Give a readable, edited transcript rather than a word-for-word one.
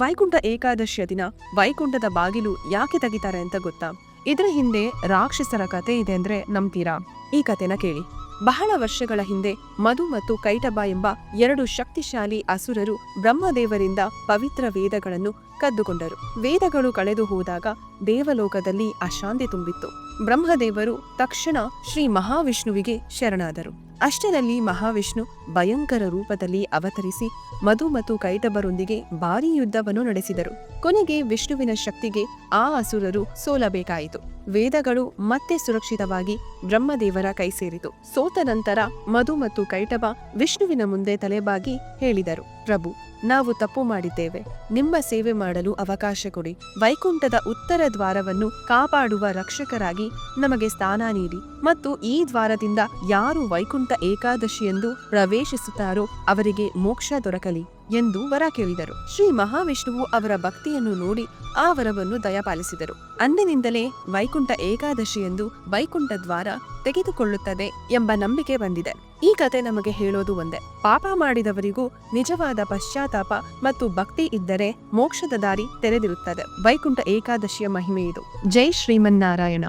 ವೈಕುಂಠ ಏಕಾದಶಿಯ ದಿನ ವೈಕುಂಠದ ಬಾಗಿಲು ಯಾಕೆ ತೆಗಿತಾರೆ ಅಂತ ಗೊತ್ತಾ? ಇದರ ಹಿಂದೆ ರಾಕ್ಷಸರ ಕತೆ ಇದೆ ಅಂದ್ರೆ ನಂಬ್ತೀರಾ? ಈ ಕತೆನ ಕೇಳಿ. ಬಹಳ ವರ್ಷಗಳ ಹಿಂದೆ ಮಧು ಮತ್ತು ಕೈಟಬ ಎಂಬ ಎರಡು ಶಕ್ತಿಶಾಲಿ ಅಸುರರು ಬ್ರಹ್ಮದೇವರಿಂದ ಪವಿತ್ರ ವೇದಗಳನ್ನು ಕದ್ದುಕೊಂಡರು. ವೇದಗಳು ಕಳೆದು ಹೋದಾಗ ದೇವಲೋಕದಲ್ಲಿ ಅಶಾಂತಿ ತುಂಬಿತ್ತು. ಬ್ರಹ್ಮದೇವರು ತಕ್ಷಣ ಶ್ರೀ ಮಹಾವಿಷ್ಣುವಿಗೆ ಶರಣಾದರು. ಅಷ್ಟರಲ್ಲಿ ಮಹಾವಿಷ್ಣು ಭಯಂಕರ ರೂಪದಲ್ಲಿ ಅವತರಿಸಿ ಮಧು ಮತ್ತು ಕೈಟಬರೊಂದಿಗೆ ಭಾರೀ ಯುದ್ಧವನ್ನು ನಡೆಸಿದರು. ಕೊನೆಗೆ ವಿಷ್ಣುವಿನ ಶಕ್ತಿಗೆ ಆ ಅಸುರರು ಸೋಲಬೇಕಾಯಿತು. ವೇದಗಳು ಮತ್ತೆ ಸುರಕ್ಷಿತವಾಗಿ ಬ್ರಹ್ಮದೇವರ ಕೈ ಸೇರಿತು. ಸೋತ ನಂತರ ಮಧು ಮತ್ತು ಕೈಟಬ ವಿಷ್ಣುವಿನ ಮುಂದೆ ತಲೆಬಾಗಿ ಹೇಳಿದರು, ಪ್ರಭು, ನಾವು ತಪ್ಪು ಮಾಡಿದ್ದೇವೆ. ನಿಮ್ಮ ಸೇವೆ ಮಾಡಲು ಅವಕಾಶ ಕೊಡಿ. ವೈಕುಂಠದ ಉತ್ತರ ದ್ವಾರವನ್ನು ಕಾಪಾಡುವ ರಕ್ಷಕರಾಗಿ ನಮಗೆ ಸ್ಥಾನ ನೀಡಿ ಮತ್ತು ಈ ದ್ವಾರದಿಂದ ಯಾರು ವೈಕುಂಠ ಏಕಾದಶಿಯೆಂದು ಪ್ರವೇಶಿಸುತ್ತಾರೋ ಅವರಿಗೆ ಮೋಕ್ಷ ದೊರಕಲಿ ಎಂದು ವರ ಕೇಳಿದರು. ಶ್ರೀ ಮಹಾವಿಷ್ಣುವು ಅವರ ಭಕ್ತಿಯನ್ನು ನೋಡಿ ಆ ವರವನ್ನು ದಯಪಾಲಿಸಿದರು. ಅಂದಿನಿಂದಲೇ ವೈಕುಂಠ ಏಕಾದಶಿಯೆಂದು ವೈಕುಂಠ ದ್ವಾರ ತೆಗೆದುಕೊಳ್ಳುತ್ತದೆ ಎಂಬ ನಂಬಿಕೆ ಬಂದಿದೆ. ಈ ಕತೆ ನಮಗೆ ಹೇಳೋದು ಒಂದೇ, ಪಾಪ ಮಾಡಿದವರಿಗೂ ನಿಜವಾದ ಪಶ್ಚಾತ್ತಾಪ ಮತ್ತು ಭಕ್ತಿ ಇದ್ದರೆ ಮೋಕ್ಷದ ದಾರಿ ತೆರೆದಿರುತ್ತದೆ. ವೈಕುಂಠ ಏಕಾದಶಿಯ ಮಹಿಮೆ ಇದು. ಜೈ ಶ್ರೀಮನ್ನಾರಾಯಣ.